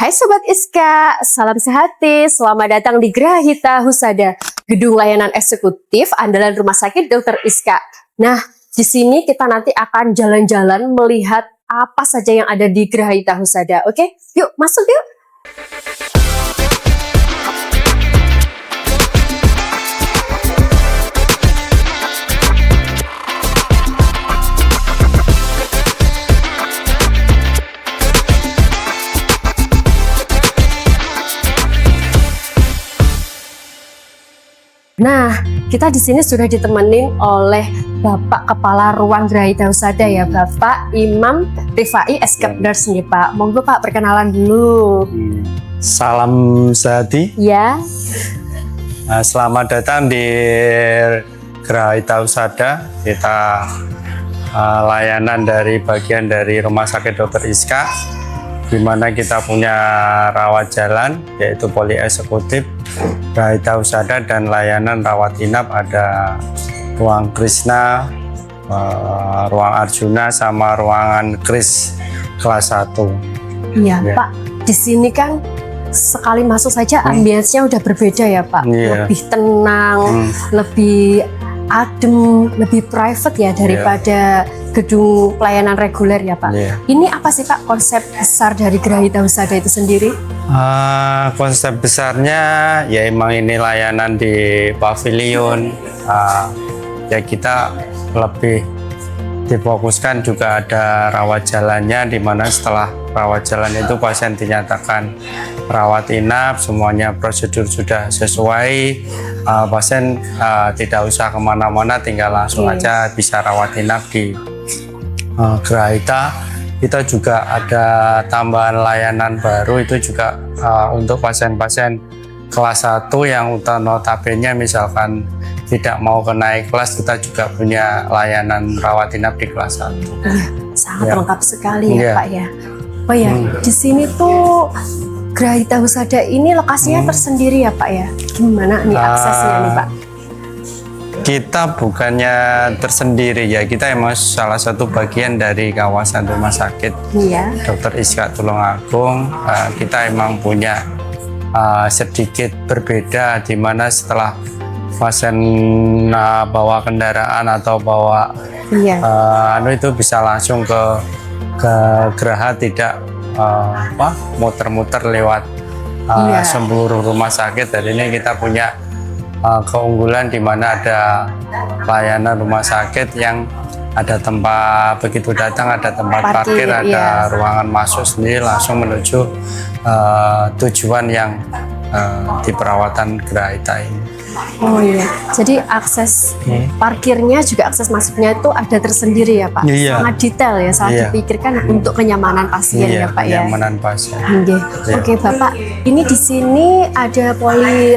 Hai Sobat Iska, salam sehati, selamat datang di Grahita Husada, gedung layanan eksekutif andalan Rumah Sakit Dr. Iska. Nah, di sini kita nanti akan jalan-jalan melihat apa saja yang ada di Grahita Husada. Oke, yuk masuk yuk. Nah, kita di sini sudah ditemenin oleh Bapak Kepala Ruang Grahita Husada ya, Bapak Imam Rifai Eskepders nih Pak. Monggo Pak, perkenalan dulu. Salam sehati. Ya. Selamat datang di Grahita Husada. Kita layanan dari bagian dari Rumah Sakit Dr. Iska, di mana kita punya rawat jalan yaitu poli eksekutif, Grahita Husada, dan layanan rawat inap ada ruang Krishna, ruang Arjuna, sama ruangan Kris kelas 1. Iya Ya. Pak, di sini kan sekali masuk saja ambience-nya udah berbeda ya Pak. Iya. Lebih tenang, lebih adem, lebih private ya daripada gedung pelayanan reguler ya Pak. Iya. Ini apa sih Pak konsep besar dari Grahita Husada itu sendiri? Konsep besarnya ya emang ini layanan di pavilion. Ya kita lebih difokuskan juga ada rawat jalannya, di mana setelah rawat jalan itu pasien dinyatakan rawat inap, semuanya prosedur sudah sesuai, pasien tidak usah kemana-mana, tinggal langsung aja bisa rawat inap di Grahita. Kita juga ada tambahan layanan baru, itu juga untuk pasien-pasien kelas 1 yang notabene misalkan tidak mau naik kelas, kita juga punya layanan rawat inap di kelas 1. Sangat lengkap sekali ya Iya. Pak ya. Oh ya, di sini tuh Grahita Husada ini lokasinya tersendiri ya Pak ya. Gimana nih aksesnya nih Pak? Kita bukannya tersendiri ya, kita emang salah satu bagian dari kawasan rumah sakit Iya. Dr. Iska Tulungagung. Kita emang punya sedikit berbeda, di mana setelah pasien bawa kendaraan atau bawa itu bisa langsung ke Graha, tidak muter-muter lewat seluruh rumah sakit. Dan ini kita punya keunggulan di mana ada layanan rumah sakit yang ada tempat, begitu datang ada tempat parkir, ada ruangan masuk sendiri langsung menuju tujuan yang di perawatan Grahita ini. Oh iya, jadi akses parkirnya juga akses masuknya itu ada tersendiri ya Pak. Iya. Sangat detail ya, sangat dipikirkan untuk kenyamanan pasien ya Pak ya. Kenyamanan pasien. Oke Bapak, ini di sini ada poli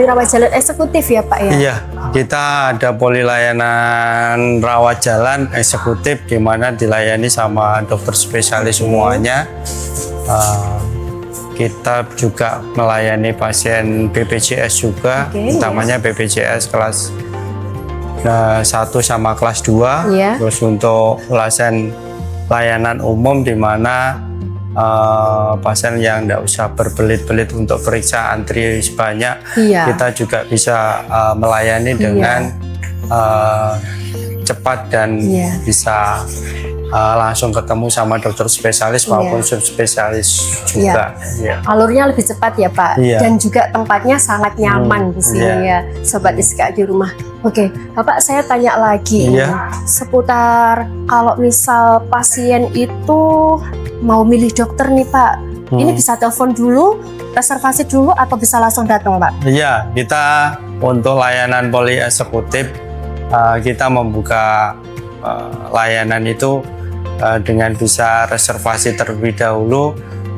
rawat jalan eksekutif ya Pak ya? Iya, kita ada poli layanan rawat jalan eksekutif, di mana dilayani sama dokter spesialis semuanya. Kita juga melayani pasien BPJS juga, utamanya BPJS kelas 1 sama kelas 2. Terus untuk layanan umum, di mana pasien yang tidak usah berbelit-belit untuk periksa antri sebanyak, kita juga bisa melayani dengan cepat dan bisa langsung ketemu sama dokter spesialis maupun subspesialis juga. Alurnya lebih cepat ya Pak, dan juga tempatnya sangat nyaman di sini ya Sobat Iska di rumah. Oke, Bapak, saya tanya lagi seputar kalau misal pasien itu mau milih dokter nih Pak, ini bisa telepon dulu, reservasi dulu, atau bisa langsung datang Pak? Iya, kita untuk layanan poli eksekutif kita membuka layanan itu dengan bisa reservasi terlebih dahulu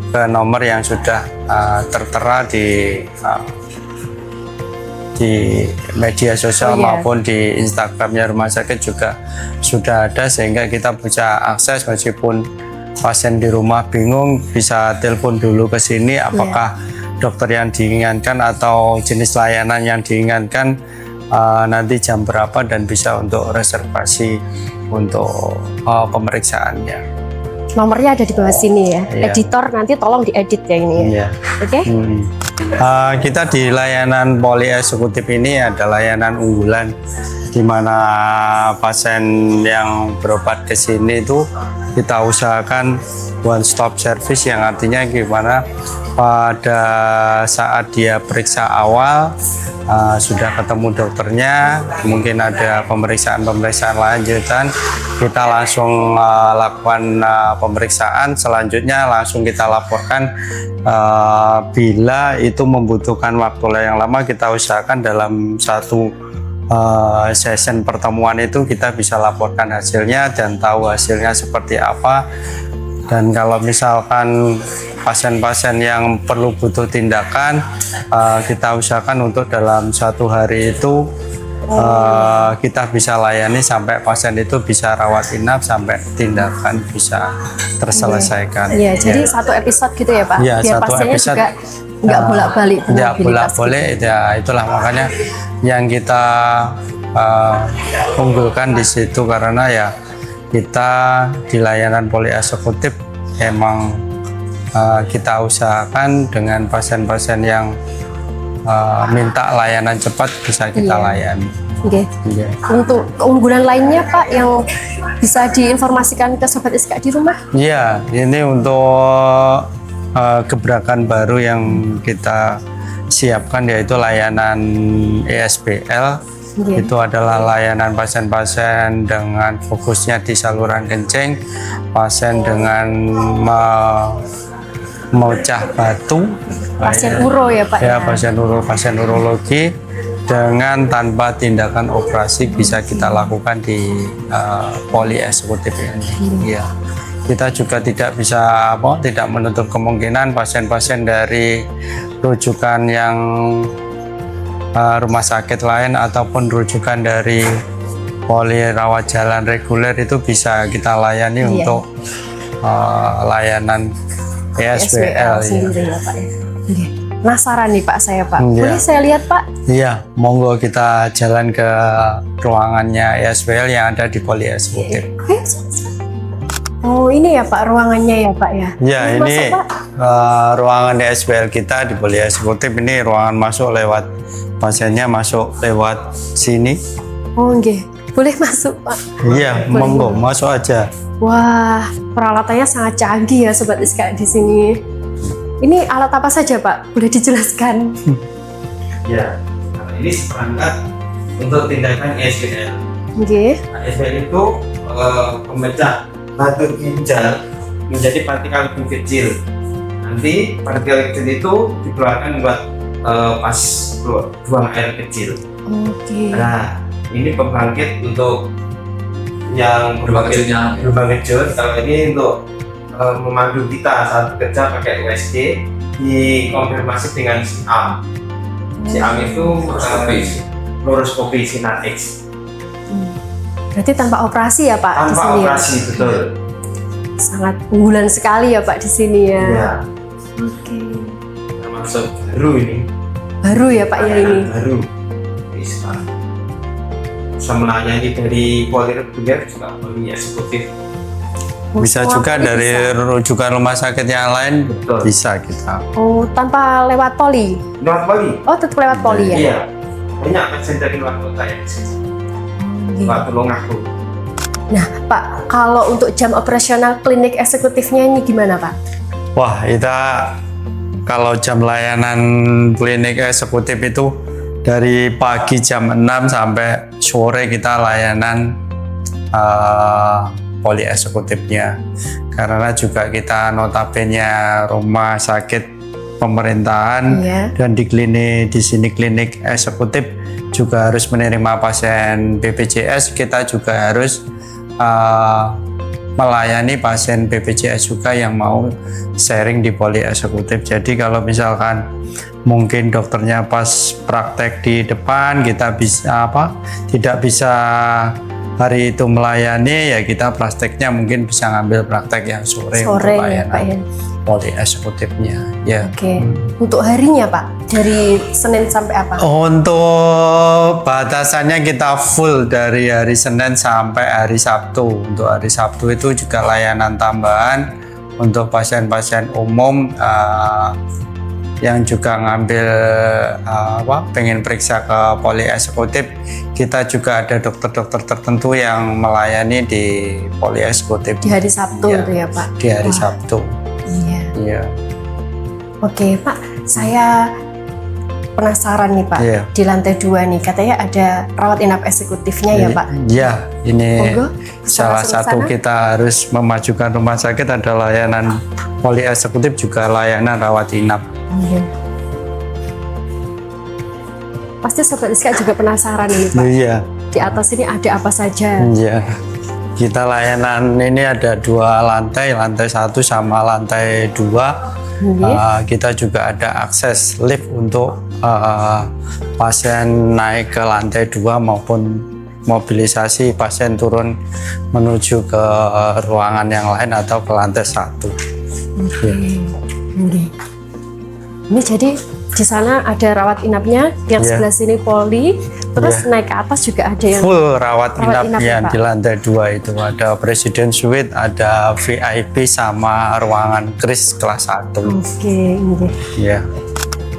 ke nomor yang sudah tertera di media sosial maupun di Instagramnya rumah sakit juga sudah ada, sehingga kita bisa akses. Meskipun pasien di rumah bingung, bisa telepon dulu ke sini apakah dokter yang diinginkan atau jenis layanan yang diinginkan, nanti jam berapa, dan bisa untuk reservasi untuk pemeriksaannya. Nomornya ada di bawah sini ya. Iya. Editor nanti tolong diedit ya ini ya. Iya. Oke. Kita di layanan poli eksekutif ini ada layanan unggulan di mana pasien yang berobat ke sini itu kita usahakan one stop service, yang artinya gimana pada saat dia periksa awal sudah ketemu dokternya, mungkin ada pemeriksaan lanjutan, kita langsung lakukan pemeriksaan, selanjutnya langsung kita laporkan. Bila itu membutuhkan waktu yang lama, kita usahakan dalam satu session pertemuan itu kita bisa laporkan hasilnya dan tahu hasilnya seperti apa. Dan kalau misalkan pasien-pasien yang perlu butuh tindakan, kita usahakan untuk dalam 1 hari itu kita bisa layani sampai pasien itu bisa rawat inap sampai tindakan bisa terselesaikan. Iya, jadi satu episode gitu ya Pak. Iya, biar satu pasiennya episode. juga nggak bolak-balik. Nggak bolak-balik, ya itulah makanya yang kita unggulkan di situ, karena ya kita di layanan poli eksekutif emang kita usahakan dengan pasien-pasien yang minta layanan cepat bisa kita layani. Oke. Iya. Untuk keunggulan lainnya Pak yang bisa diinformasikan ke Sobat ISKA di rumah? Iya, ini untuk gebrakan baru yang kita siapkan, yaitu layanan ESBL. Itu adalah layanan pasien-pasien dengan fokusnya di saluran kencing, pasien dengan memecah batu, Pasien uro ya Pak ya? pasien urologi, dengan tanpa tindakan operasi bisa kita lakukan di poli eksekutif ini. Ya. Kita juga tidak menutup kemungkinan pasien-pasien dari rujukan yang rumah sakit lain ataupun rujukan dari poli rawat jalan reguler itu bisa kita layani untuk layanan ESBL sendiri ya Pak ya. Oke. Penasaran nih Pak saya Pak. Iya. Boleh saya lihat Pak? Iya, monggo kita jalan ke ruangannya ESBL yang ada di poli eksekutif. Oh ini ya Pak ruangannya ya Pak ya? Ya, ini masuk, Pak? Ruangan ESBL kita di poli eksekutif. Ini ruangan masuk lewat, pasiennya masuk lewat sini. Oh nggih. Boleh masuk Pak? Iya, monggo masuk aja. Wah, peralatannya sangat canggih ya Sobat ISKA di sini. Ini alat apa saja Pak? Boleh dijelaskan? Ya, nah ini seperangkat untuk tindakan ESBL. Oke. Nah, ESBL itu pemecah batu ginjal menjadi partikel lebih kecil. Nanti partikel kecil itu dikeluarkan buat pas buang air kecil. Oke. Nah, ini pembangkit untuk yang berbangkit kecil. Kalau ini untuk memandu kita saat bekerja pakai USG, dikonfirmasi dengan SIAM. SIAM itu fluoroskopi sinar X. Berarti tanpa operasi ya Pak? di Tanpa sini operasi, ya? betul. Sangat unggulan sekali ya Pak di sini ya. Ya, Oke. termasuk baru ini. Baru ya Pak ya ini. Baru. Bisa melayani dari poli reguler juga poli eksekutif. Bisa Oh, juga ini dari bisa. rujukan rumah sakit yang lain, Betul. bisa kita. Oh tanpa lewat poli? Lewat poli. Oh tetap lewat poli ya? Iya. Banyak pasien dari luar kota yang di sini. Oke. Pak Tulungagung. Nah Pak, kalau untuk jam operasional klinik eksekutifnya ini gimana Pak? Wah, kita kalau jam layanan klinik eksekutif itu dari pagi jam 6 sampai sore kita layanan poli eksekutifnya, karena juga kita notabene rumah sakit pemerintahan. Iya. Dan di sini klinik eksekutif juga harus menerima pasien BPJS. Kita juga harus melayani pasien BPJS juga yang mau sharing di poli eksekutif. Jadi kalau misalkan mungkin dokternya pas praktek di depan, kita bisa tidak bisa hari itu melayani, ya kita prakteknya mungkin bisa ngambil praktek yang sore untuk Sore ya layanan Pak ya. poli eksekutifnya. Ya. Oke. Untuk harinya Pak, dari Senin sampai apa? Untuk batasannya kita full dari hari Senin sampai hari Sabtu. Untuk hari Sabtu itu juga layanan tambahan untuk pasien-pasien umum yang juga ngambil pengen periksa ke poli eksekutif. Kita juga ada dokter-dokter tertentu yang melayani di poli eksekutif Di hari Sabtu Ya, itu ya Pak? di hari Sabtu. Iya. Iya. Oke Pak, saya penasaran nih Pak. Iya. Di lantai 2 nih katanya ada rawat inap eksekutifnya ya Pak? Iya, ini Monggo, salah langsung ke satu sana. kita harus memajukan rumah sakit ada layanan poli eksekutif, juga layanan rawat inap. Iya. Pasti Sobat Iska juga penasaran ini Pak. Iya. Di atas ini ada apa saja? Iya. Kita layanan ini ada 2 lantai, lantai 1 sama lantai 2. Iya. Kita juga ada akses lift untuk pasien naik ke lantai 2 maupun mobilisasi pasien turun menuju ke ruangan yang lain atau ke lantai 1. Oke. Ini jadi di sana ada rawat inapnya, yang Iya. sebelah sini poli, terus naik ke atas juga ada yang Full rawat Rawat inap inap ya, yang Pak? di lantai 2 itu ada Presiden Suite, ada VIP sama ruangan kris kelas 1. Oke, ini. Iya.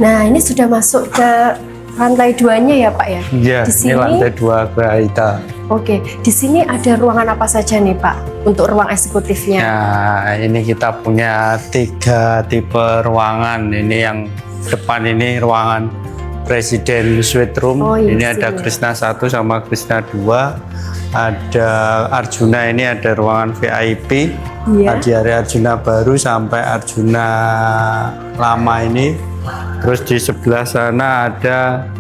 Nah, ini sudah masuk ke lantai 2-nya ya, Pak ya? Iya, Di ini sini, lantai 2 Graita. oke. Di sini ada ruangan apa saja nih, Pak? Untuk ruang eksekutifnya. Nah, ini kita punya 3 tipe ruangan. Ini yang depan ini ruangan Presiden Suite Room. Oh, iya, Ini ada sini. Krishna 1 sama Krishna 2. Ada Arjuna, ini ada ruangan VIP. Iya. Dari Arjuna baru sampai Arjuna lama ini. Terus di sebelah sana ada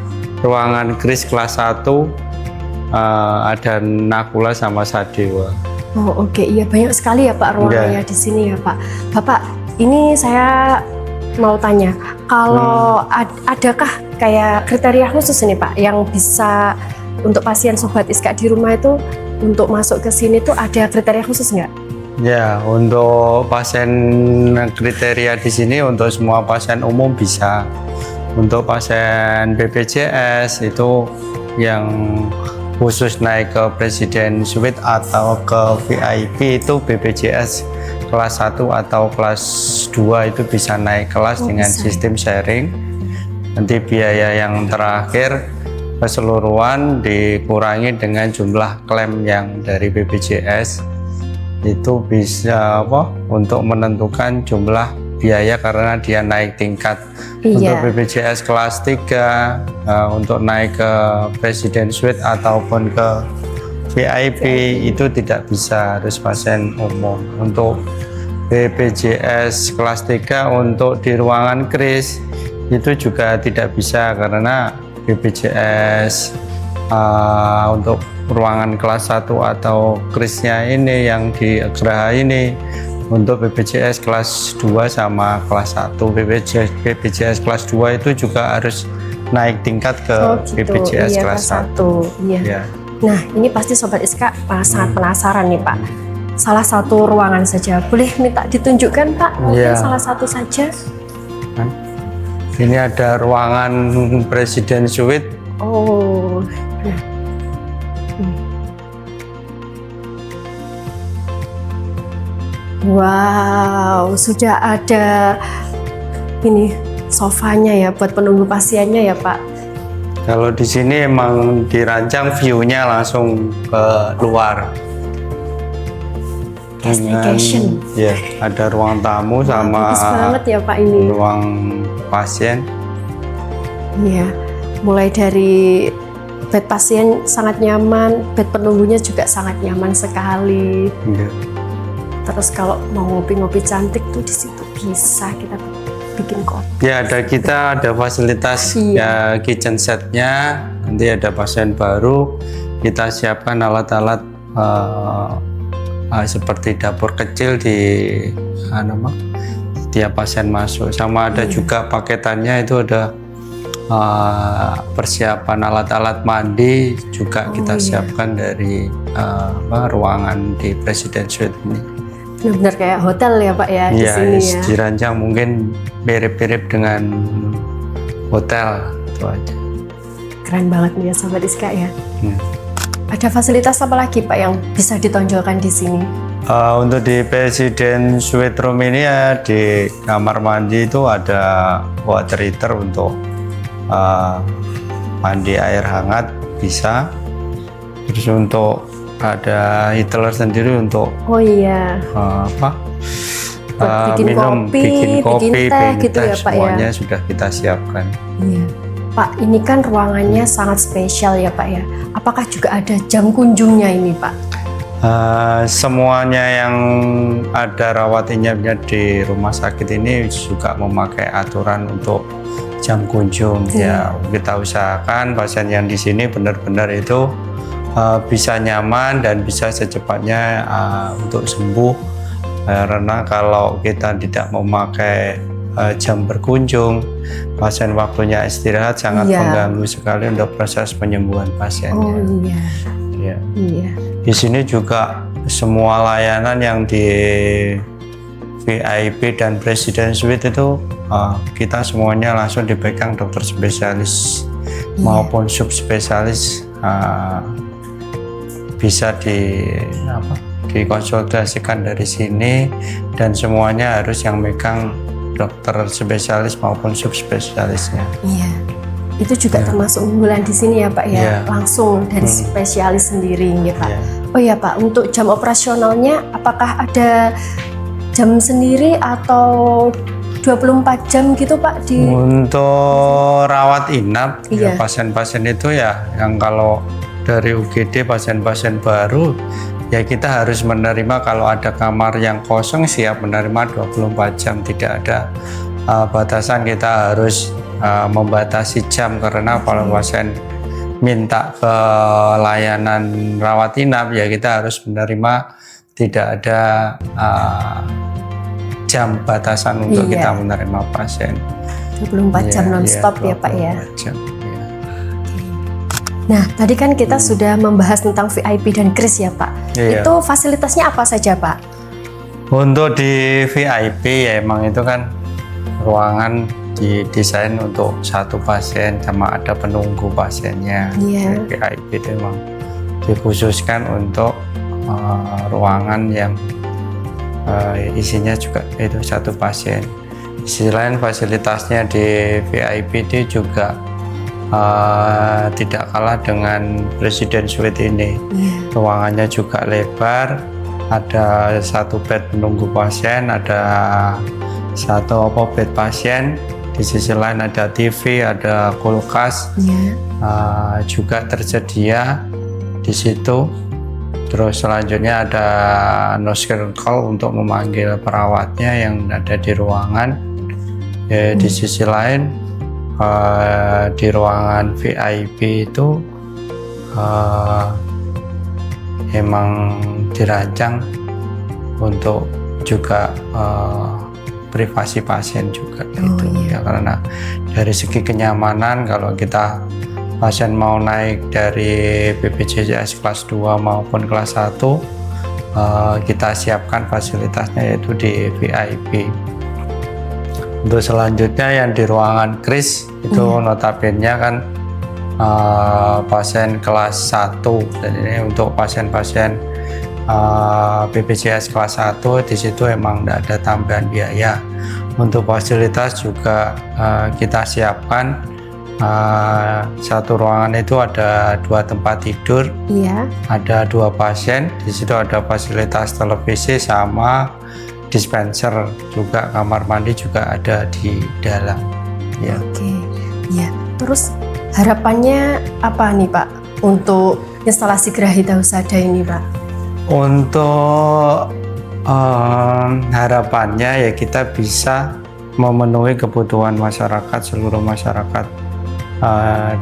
ruangan kris kelas 1. Ada Nakula sama Sadewa. Oh, oke. Iya, banyak sekali ya, Pak, ruangannya di sini ya, Pak. Bapak, ini saya mau tanya, kalau adakah kayak kriteria khusus ini Pak yang bisa untuk pasien Sobat Iska di rumah itu untuk masuk ke sini tuh ada kriteria khusus nggak? Ya, untuk pasien kriteria di sini untuk semua pasien umum bisa. Untuk pasien BPJS itu yang khusus naik ke Presiden Suite atau ke VIP itu BPJS kelas 1 atau kelas 2 itu bisa naik kelas dengan bisa. sistem sharing. Nanti biaya yang terakhir keseluruhan dikurangi dengan jumlah klaim yang dari BPJS. Itu bisa untuk menentukan jumlah biaya karena dia naik tingkat. Untuk Iya. BPJS kelas 3 untuk naik ke Presiden Suite ataupun ke VIP itu tidak bisa, harus pasien umum. Untuk BPJS kelas 3 untuk di ruangan kris itu juga tidak bisa karena BPJS untuk ruangan kelas 1 atau krisnya ini yang di Graha ini untuk BPJS kelas 2 sama kelas 1. BPJS kelas 2 itu juga harus naik tingkat ke BPJS Iya, kelas 1. 1. Iya. Ya. Nah, ini pasti Sobat Iska sangat penasaran nih Pak. Salah satu ruangan saja, boleh minta ditunjukkan Pak? Mungkin Iya. salah satu saja. Ini ada ruangan Presiden Suite. Oh, nah. Wow, sudah ada ini sofanya ya buat penunggu pasiennya ya Pak. Kalau di sini emang dirancang view-nya langsung ke luar. Guest vacation. Ya, ada ruang tamu sama Bagus banget ya Pak ini. ruang pasien. Iya, mulai dari bed pasien sangat nyaman, bed penunggunya juga sangat nyaman sekali. Ya. Terus kalau mau ngopi-ngopi cantik tuh di situ bisa kita bikin kopi. Ya, kita ada fasilitas ya kitchen setnya. Nanti ada pasien baru, kita siapkan alat-alat seperti dapur kecil di tiap pasien masuk. Sama ada juga paketannya itu ada persiapan alat-alat mandi juga kita siapkan dari ruangan di Presiden Suite ini. Benar-benar kayak hotel ya Pak ya di sini ya. Dirancang mungkin mirip-mirip dengan hotel itu aja. Keren banget nih ya Sobat Iska ya. Ada fasilitas apa lagi Pak yang bisa ditonjolkan di sini? Untuk di Presiden Suite Room ini ya, di kamar mandi itu ada water heater untuk mandi air hangat bisa. Terus untuk ada heater sendiri untuk bikin kopi, bikin teh gitu ya Pak semuanya ya. Sudah kita siapkan. Iya. Pak, ini kan ruangannya sangat spesial ya Pak ya. Apakah juga ada jam kunjungnya ini Pak? Semuanya yang ada rawat inapnya di rumah sakit ini juga memakai aturan untuk jam kunjung. Ya, kita usahakan pasien yang di sini benar-benar itu bisa nyaman dan bisa secepatnya untuk sembuh. Karena kalau kita tidak memakai jam berkunjung, pasien waktunya istirahat sangat mengganggu sekali untuk proses penyembuhan pasiennya. Di sini juga semua layanan yang di VIP dan Presiden Suite itu kita semuanya langsung dipegang dokter spesialis maupun subspesialis, bisa dikonsultasikan dari sini, dan semuanya harus yang megang dokter spesialis maupun subspesialisnya. Iya, itu juga termasuk unggulan di sini ya Pak ya, langsung dari spesialis sendiri ya Pak. Oh ya Pak, untuk jam operasionalnya apakah ada jam sendiri atau 24 jam gitu Pak? Untuk rawat inap ya, pasien-pasien itu ya yang kalau dari UGD pasien-pasien baru ya kita harus menerima kalau ada kamar yang kosong siap menerima 24 jam, tidak ada batasan. Kita harus membatasi jam karena kalau pasien minta ke layanan rawat inap ya kita harus menerima, tidak ada jam batasan untuk kita menerima pasien. 24 jam non-stop ya Pak ya. Jam. Nah, tadi kan kita sudah membahas tentang VIP dan Kris ya Pak. Itu fasilitasnya apa saja Pak? Untuk di VIP ya emang itu kan ruangan didesain untuk satu pasien sama ada penunggu pasiennya. VIP itu memang dikhususkan untuk ruangan yang isinya juga itu satu pasien. Selain fasilitasnya di VIP itu juga tidak kalah dengan Presiden Suite ini. Ruangannya juga lebar, ada satu bed menunggu pasien, ada satu bed pasien. Di sisi lain ada TV, ada kulkas, juga tersedia di situ. Terus selanjutnya ada nurse call untuk memanggil perawatnya yang ada di ruangan. Di sisi lain di ruangan VIP itu emang dirancang untuk juga privasi pasien juga ya, karena dari segi kenyamanan kalau kita pasien mau naik dari BPJS kelas 2 maupun kelas 1 kita siapkan fasilitasnya yaitu di VIP. Untuk selanjutnya yang di ruangan Kris itu notabene kan pasien kelas 1, dan ini untuk pasien-pasien BPJS kelas 1 di situ emang tidak ada tambahan biaya. Untuk fasilitas juga kita siapkan satu ruangan itu ada 2 tempat tidur, ada 2 pasien. Di situ ada fasilitas televisi sama dispenser, juga kamar mandi juga ada di dalam. Terus harapannya apa nih Pak untuk instalasi Grahita Husada ini Pak? Untuk harapannya ya kita bisa memenuhi kebutuhan masyarakat, seluruh masyarakat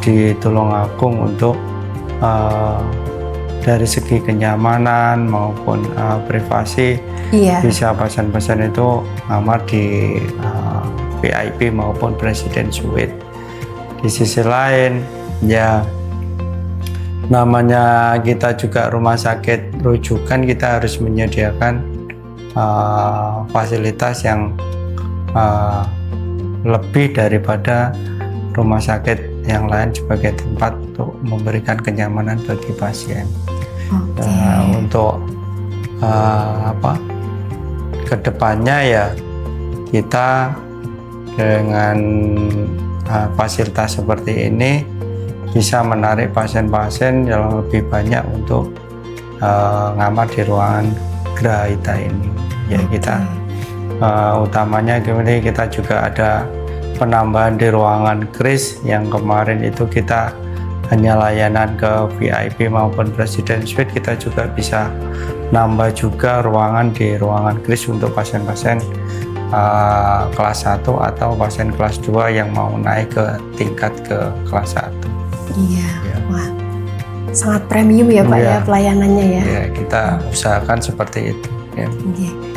di Tulungagung untuk dari segi kenyamanan maupun privasi. Bisa pasien-pasien itu ngamar di VIP maupun Presiden Suite. di sisi lain ya namanya kita juga rumah sakit rujukan, kita harus menyediakan fasilitas yang lebih daripada rumah sakit yang lain sebagai tempat untuk memberikan kenyamanan bagi pasien. Untuk kedepannya ya kita dengan fasilitas seperti ini bisa menarik pasien-pasien yang lebih banyak untuk ngamar di ruangan Grahaita ini. Ya kita utamanya kemudian kita juga ada penambahan di ruangan kris yang kemarin itu kita hanya layanan ke VIP maupun Presiden Suite, kita juga bisa nambah juga ruangan di ruangan kris untuk pasien-pasien kelas 1 atau pasien kelas 2 yang mau naik ke tingkat ke kelas 1. Iya, ya. Wah, sangat premium ya Pak ya pelayanannya ya. Ya, kita usahakan seperti itu. Ya,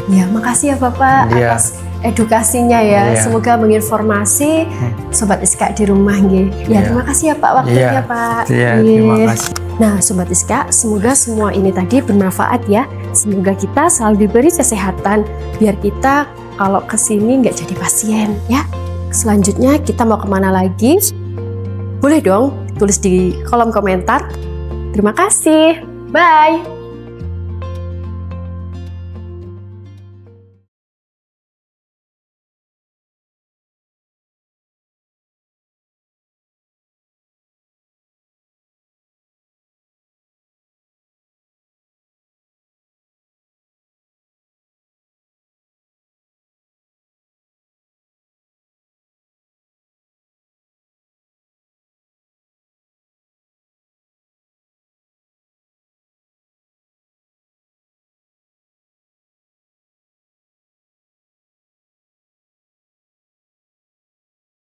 ya makasih ya Bapak atas edukasinya ya. Semoga menginformasi Sobat Iska di rumah. Ya, terima kasih ya Pak waktunya Pak. Terima kasih. Nah Sobat Iska, semoga semua ini tadi bermanfaat ya. Semoga kita selalu diberi kesehatan biar kita kalau kesini nggak jadi pasien ya. Selanjutnya kita mau kemana lagi? Boleh dong tulis di kolom komentar. Terima kasih. Bye.